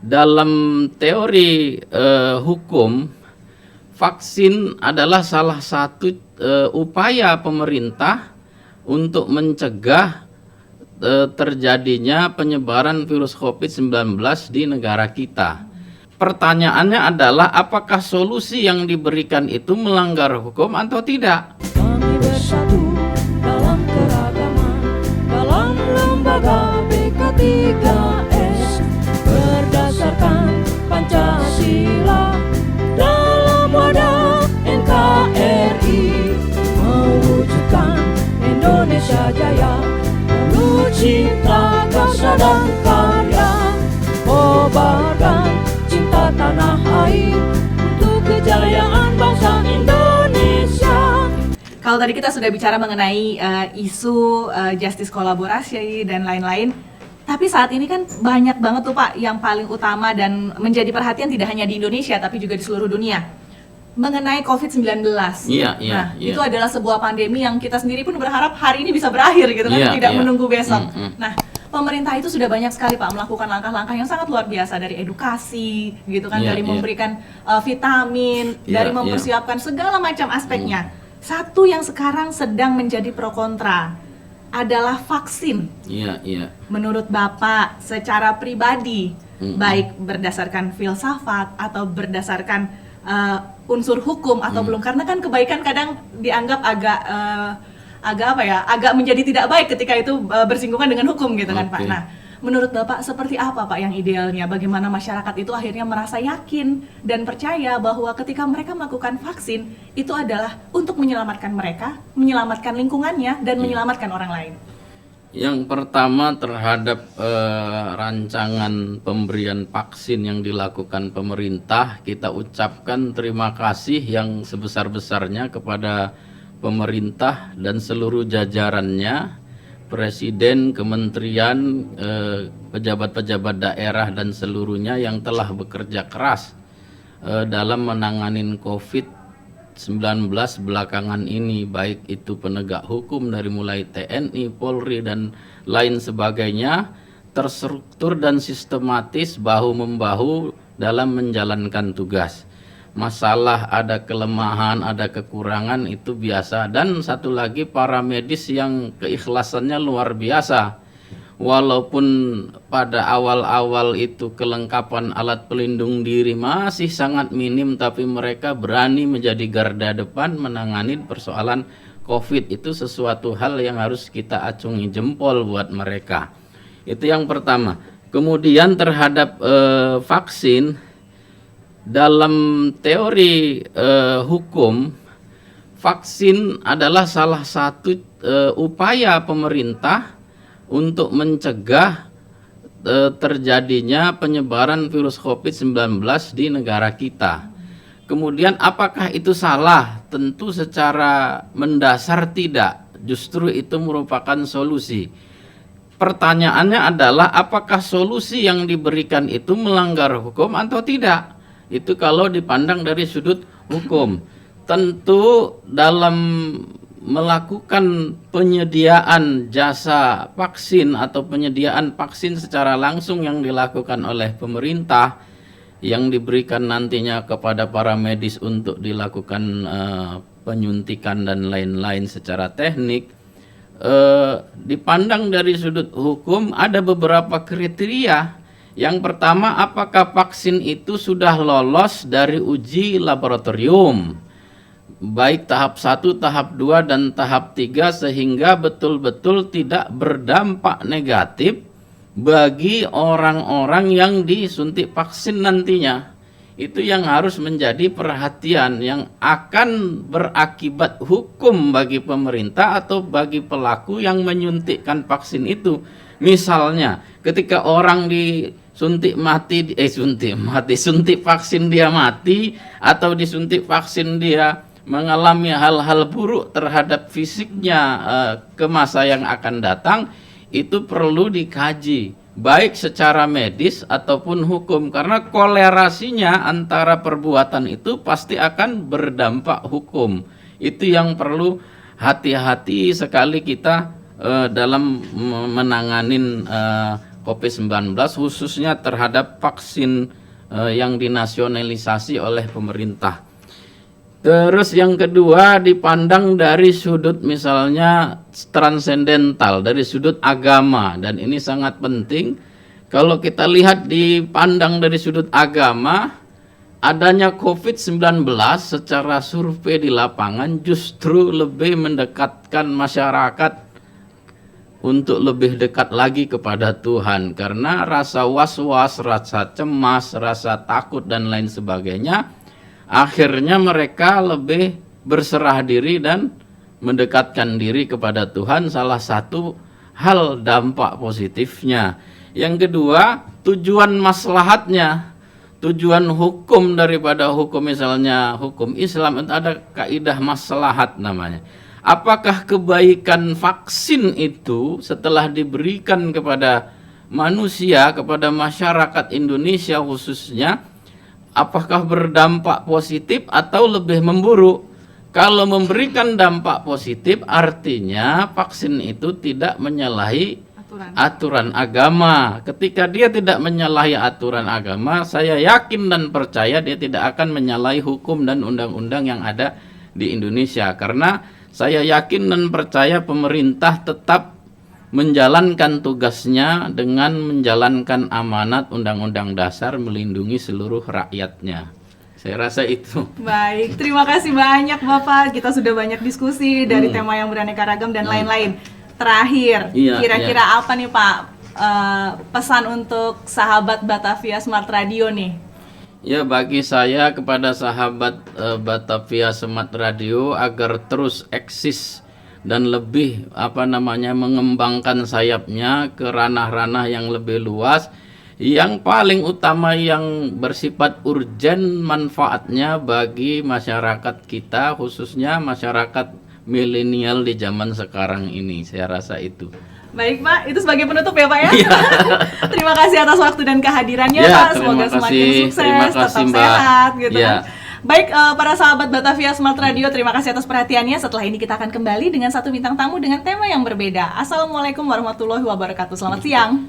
Dalam teori hukum, vaksin adalah salah satu upaya pemerintah untuk mencegah terjadinya penyebaran virus COVID-19 di negara kita. Pertanyaannya adalah apakah solusi yang diberikan itu melanggar hukum atau tidak? Kami bersatu dalam keragaman, dalam lembaga PK3S, berdasarkan Pancasila, dalam wadah NKRI, mewujudkan Indonesia Jaya, penuh cipta karsa dan karya, kobarkan cinta tanah air untuk kejayaan bangsa Indonesia. Kalau tadi kita sudah bicara mengenai isu justice kolaborasi dan lain-lain, tapi saat ini kan banyak banget tuh Pak yang paling utama dan menjadi perhatian tidak hanya di Indonesia tapi juga di seluruh dunia mengenai COVID-19. Nah, itu adalah sebuah pandemi yang kita sendiri pun berharap hari ini bisa berakhir gitu kan, tidak menunggu besok. Nah, pemerintah itu sudah banyak sekali Pak melakukan langkah-langkah yang sangat luar biasa, dari edukasi gitu kan, dari memberikan vitamin, dari mempersiapkan segala macam aspeknya. Satu yang sekarang sedang menjadi pro kontra adalah vaksin. Menurut Bapak secara pribadi, baik berdasarkan filsafat atau berdasarkan unsur hukum atau belum, karena kan kebaikan kadang dianggap agak menjadi tidak baik ketika itu bersinggungan dengan hukum gitu kan Pak. Nah, menurut Bapak seperti apa Pak yang idealnya? Bagaimana masyarakat itu akhirnya merasa yakin dan percaya bahwa ketika mereka melakukan vaksin itu adalah untuk menyelamatkan mereka, menyelamatkan lingkungannya, dan menyelamatkan orang lain? Yang pertama, terhadap rancangan pemberian vaksin yang dilakukan pemerintah, kita ucapkan terima kasih yang sebesar-besarnya kepada pemerintah dan seluruh jajarannya, Presiden, kementerian, pejabat-pejabat daerah dan seluruhnya yang telah bekerja keras dalam menangani COVID-19 belakangan ini, baik itu penegak hukum dari mulai TNI, Polri dan lain sebagainya, terstruktur dan sistematis bahu-membahu dalam menjalankan tugas. Masalah ada kelemahan, ada kekurangan itu biasa, dan satu lagi para medis yang keikhlasannya luar biasa. Walaupun pada awal-awal itu kelengkapan alat pelindung diri masih sangat minim, tapi mereka berani menjadi garda depan menangani persoalan COVID. Itu sesuatu hal yang harus kita acungi jempol buat mereka. Itu yang pertama. Kemudian terhadap vaksin, dalam teori hukum, vaksin adalah salah satu upaya pemerintah untuk mencegah terjadinya penyebaran virus COVID-19 di negara kita. Kemudian apakah itu salah? Tentu secara mendasar tidak. Justru itu merupakan solusi. Pertanyaannya adalah apakah solusi yang diberikan itu melanggar hukum atau tidak? Itu kalau dipandang dari sudut hukum. Tentu dalam melakukan penyediaan jasa vaksin atau penyediaan vaksin secara langsung yang dilakukan oleh pemerintah, yang diberikan nantinya kepada para medis untuk dilakukan penyuntikan dan lain-lain secara teknik, dipandang dari sudut hukum ada beberapa kriteria. Yang pertama, apakah vaksin itu sudah lolos dari uji laboratorium, baik tahap 1, tahap 2, dan tahap 3, sehingga betul-betul tidak berdampak negatif bagi orang-orang yang disuntik vaksin nantinya. Itu yang harus menjadi perhatian, yang akan berakibat hukum bagi pemerintah atau bagi pelaku yang menyuntikkan vaksin itu. Misalnya ketika orang disuntik suntik vaksin dia mati, atau disuntik vaksin dia mengalami hal-hal buruk terhadap fisiknya ke masa yang akan datang, itu perlu dikaji baik secara medis ataupun hukum, karena kolerasinya antara perbuatan itu pasti akan berdampak hukum. Itu yang perlu hati-hati sekali kita dalam menanganin COVID-19 khususnya terhadap vaksin yang dinasionalisasi oleh pemerintah. Terus yang kedua dipandang dari sudut misalnya transendental, dari sudut agama, dan ini sangat penting. Kalau kita lihat dipandang dari sudut agama, adanya COVID-19 secara survei di lapangan justru lebih mendekatkan masyarakat untuk lebih dekat lagi kepada Tuhan, karena rasa was-was, rasa cemas, rasa takut dan lain sebagainya akhirnya mereka lebih berserah diri dan mendekatkan diri kepada Tuhan. Salah satu hal dampak positifnya. Yang kedua, tujuan maslahatnya, tujuan hukum daripada hukum, misalnya hukum Islam itu ada kaidah maslahat namanya. Apakah kebaikan vaksin itu setelah diberikan kepada manusia, kepada masyarakat Indonesia khususnya, apakah berdampak positif atau lebih memburuk? Kalau memberikan dampak positif, artinya vaksin itu tidak menyalahi aturan agama. Ketika dia tidak menyalahi aturan agama, saya yakin dan percaya dia tidak akan menyalahi hukum dan undang-undang yang ada di Indonesia. Karena saya yakin dan percaya pemerintah tetap menjalankan tugasnya dengan menjalankan amanat Undang-Undang Dasar melindungi seluruh rakyatnya. Saya rasa itu. Baik, terima kasih banyak Bapak. Kita sudah banyak diskusi dari tema yang beraneka ragam dan lain-lain. Terakhir, kira-kira apa nih Pak pesan untuk sahabat Batavia Smart Radio nih? Ya, bagi saya kepada sahabat Batavia Smart Radio agar terus eksis dan lebih mengembangkan sayapnya ke ranah-ranah yang lebih luas. Yang paling utama yang bersifat urgen manfaatnya bagi masyarakat kita, khususnya masyarakat milenial di zaman sekarang ini. Saya rasa itu. Baik Pak, itu sebagai penutup ya Pak ya. Terima kasih atas waktu dan kehadirannya Pak. Semoga semakin sukses, tetap sehat gitu kan. Baik, para sahabat Batavia Smart Radio, terima kasih atas perhatiannya. Setelah ini kita akan kembali dengan satu bintang tamu dengan tema yang berbeda. Assalamualaikum warahmatullahi wabarakatuh. Selamat siang.